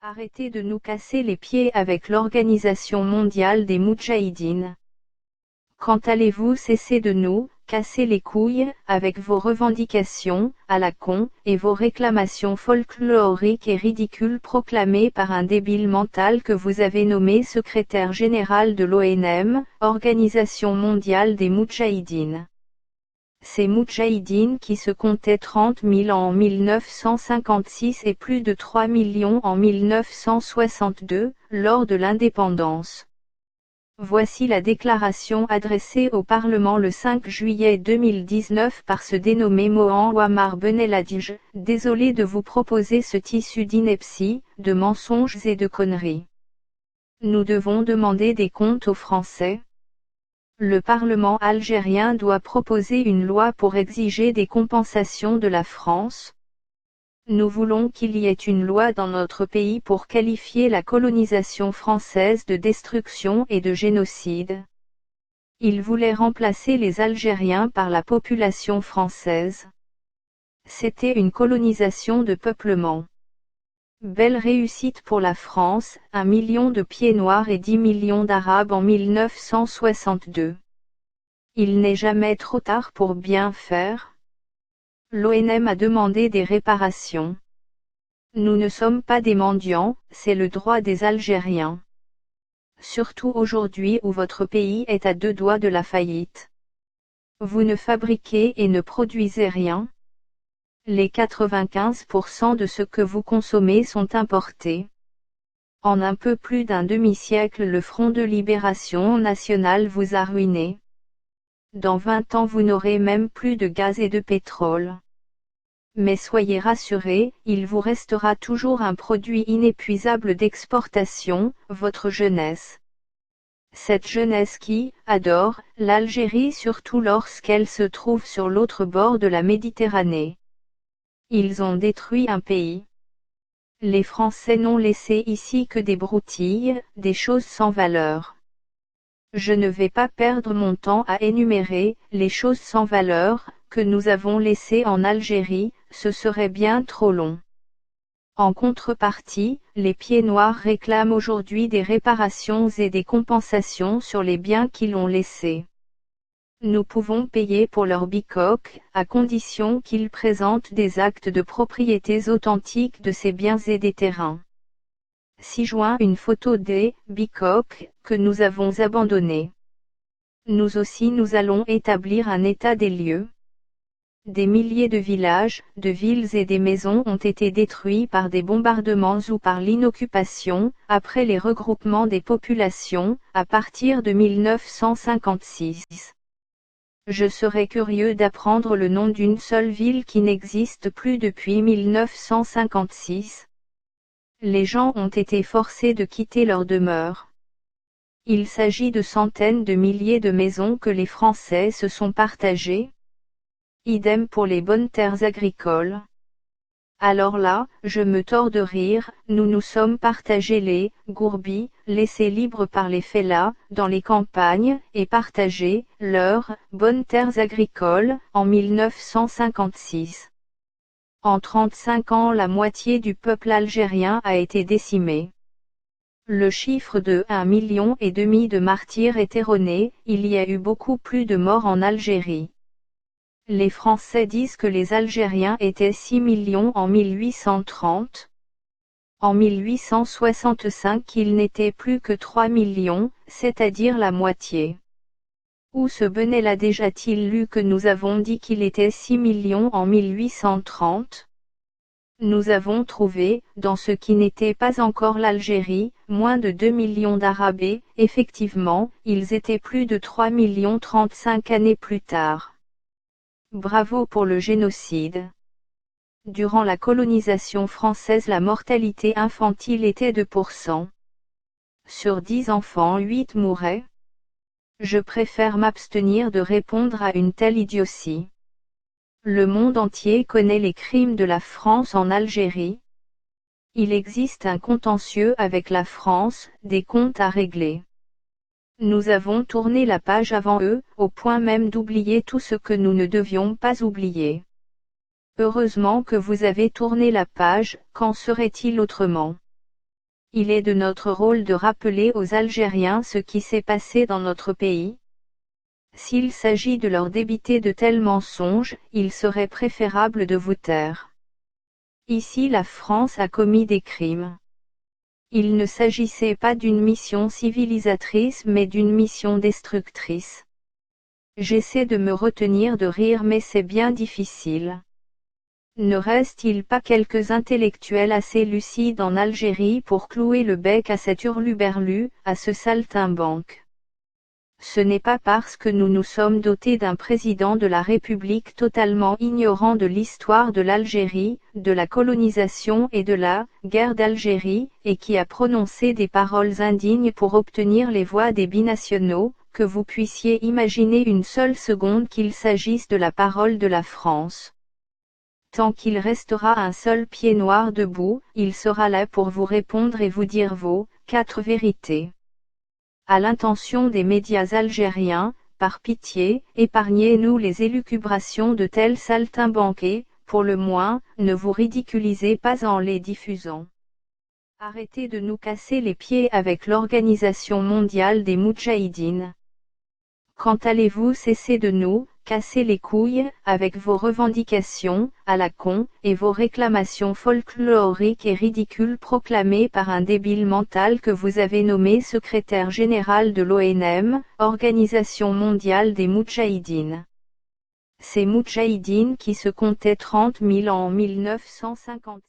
Arrêtez de nous casser les pieds avec l'Organisation mondiale des Moudjahidines. Quand allez-vous cesser de nous casser les couilles avec vos revendications à la con et vos réclamations folkloriques et ridicules proclamées par un débile mental que vous avez nommé secrétaire général de l'ONM, Organisation mondiale des Moudjahidines. Ces Moudjahidines qui se comptaient 30 000 en 1956 et plus de 3 millions en 1962, lors de l'indépendance. Voici la déclaration adressée au Parlement le 5 juillet 2019 par ce dénommé Mohan Ouammar Beneladij. Désolé de vous proposer ce tissu d'inepties, de mensonges et de conneries. Nous devons demander des comptes aux Français. Le Parlement algérien doit proposer une loi pour exiger des compensations de la France. Nous voulons qu'il y ait une loi dans notre pays pour qualifier la colonisation française de destruction et de génocide. Ils voulaient remplacer les Algériens par la population française. C'était une colonisation de peuplement. Belle réussite pour la France, 1 million de pieds noirs et 10 millions d'Arabes en 1962. Il n'est jamais trop tard pour bien faire. L'ONM a demandé des réparations. Nous ne sommes pas des mendiants, c'est le droit des Algériens. Surtout aujourd'hui où votre pays est à 2 doigts de la faillite. Vous ne fabriquez et ne produisez rien. Les 95% de ce que vous consommez sont importés. En un peu plus d'un demi-siècle, le Front de Libération Nationale vous a ruiné. Dans 20 ans vous n'aurez même plus de gaz et de pétrole. Mais soyez rassurés, il vous restera toujours un produit inépuisable d'exportation, votre jeunesse. Cette jeunesse qui adore l'Algérie surtout lorsqu'elle se trouve sur l'autre bord de la Méditerranée. Ils ont détruit un pays. Les Français n'ont laissé ici que des broutilles, des choses sans valeur. Je ne vais pas perdre mon temps à énumérer les choses sans valeur que nous avons laissées en Algérie, ce serait bien trop long. En contrepartie, les pieds noirs réclament aujourd'hui des réparations et des compensations sur les biens qu'ils ont laissés. Nous pouvons payer pour leur bicoque, à condition qu'ils présentent des actes de propriété authentiques de ces biens et des terrains. 6 juin, une photo des bicoques que nous avons abandonnés. Nous aussi nous allons établir un état des lieux. Des milliers de villages, de villes et des maisons ont été détruits par des bombardements ou par l'inoccupation, après les regroupements des populations, à partir de 1956. Je serais curieux d'apprendre le nom d'une seule ville qui n'existe plus depuis 1956. Les gens ont été forcés de quitter leur demeure. Il s'agit de centaines de milliers de maisons que les Français se sont partagées. Idem pour les bonnes terres agricoles. Alors là, je me tords de rire, nous nous sommes partagés les gourbis, laissés libres par les fellahs, dans les campagnes, et partagés leurs bonnes terres agricoles, en 1956. En 35 ans, la moitié du peuple algérien a été décimée. Le chiffre de 1,5 million de martyrs est erroné, il y a eu beaucoup plus de morts en Algérie. Les Français disent que les Algériens étaient 6 millions en 1830. En 1865 ils n'étaient plus que 3 millions, c'est-à-dire la moitié. Où ce Beneladij a-t-il lu que nous avons dit qu'il était 6 millions en 1830 ? Nous avons trouvé, dans ce qui n'était pas encore l'Algérie, moins de 2 millions d'Arabes et, effectivement, ils étaient plus de 3 millions 35 années plus tard. Bravo pour le génocide. Durant la colonisation française, la mortalité infantile était 2%. Sur 10 enfants, 8 mouraient. Je préfère m'abstenir de répondre à une telle idiotie. Le monde entier connaît les crimes de la France en Algérie. Il existe un contentieux avec la France, des comptes à régler. Nous avons tourné la page avant eux, au point même d'oublier tout ce que nous ne devions pas oublier. Heureusement que vous avez tourné la page, qu'en serait-il autrement ? Il est de notre rôle de rappeler aux Algériens ce qui s'est passé dans notre pays. S'il s'agit de leur débiter de tels mensonges, il serait préférable de vous taire. Ici la France a commis des crimes. Il ne s'agissait pas d'une mission civilisatrice mais d'une mission destructrice. J'essaie de me retenir de rire mais c'est bien difficile. Ne reste-t-il pas quelques intellectuels assez lucides en Algérie pour clouer le bec à cet hurluberlu, à ce saltimbanque? Ce n'est pas parce que nous nous sommes dotés d'un président de la République totalement ignorant de l'histoire de l'Algérie, de la colonisation et de la guerre d'Algérie, et qui a prononcé des paroles indignes pour obtenir les voix des binationaux, que vous puissiez imaginer une seule seconde qu'il s'agisse de la parole de la France. Tant qu'il restera un seul pied noir debout, il sera là pour vous répondre et vous dire vos 4 vérités. À l'intention des médias algériens, par pitié, épargnez-nous les élucubrations de tels saltimbanquiers, pour le moins, ne vous ridiculisez pas en les diffusant. Arrêtez de nous casser les pieds avec l'Organisation mondiale des Moudjahidines. Quand allez-vous cesser de nous casser les couilles, avec vos revendications, à la con, et vos réclamations folkloriques et ridicules proclamées par un débile mental que vous avez nommé secrétaire général de l'ONM, Organisation mondiale des Moudjahidines. Ces Moudjahidines qui se comptaient 30 000 en 1950.